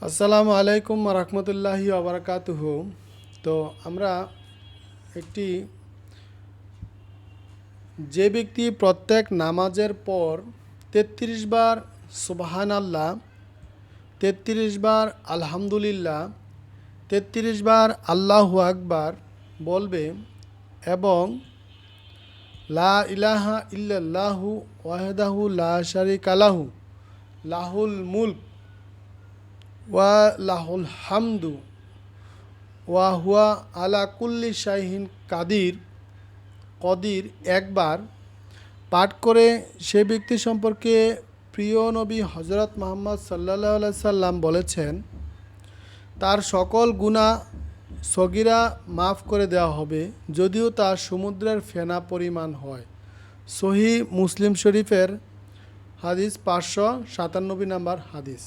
আসসালামু আলাইকুম রহমতুল্লাহি ওবরাকাতুহু। তো আমরা একটি যে ব্যক্তি প্রত্যেক নামাজের পর ৩৩ বার সুবহানাল্লাহ, ৩৩ বার আলহামদুলিল্লাহ, ৩৩ বার আল্লাহু আকবার বলবে এবং লা ইলাহা ইল্লাল্লাহু ওয়াহদাহু লা শারিকা লাহু লাহুল মুলক ওয়া লাহুল হামদু ওয়া হুয়া আলা কুল্লি শাইহিন কদির একবার পাঠ করে সে ব্যক্তি সম্পর্কে প্রিয় নবী হজরত মুহাম্মদ সাল্লাল্লাহু আলাইহি সাল্লাম বলেছেন, তার সকল গুনাহ সগীরা মাফ করে দেওয়া হবে, যদিও তা সমুদ্রের ফেনা পরিমাণ হয়। সহিহ মুসলিম শরীফের হাদিস ৫৯৭ নম্বর হাদিস।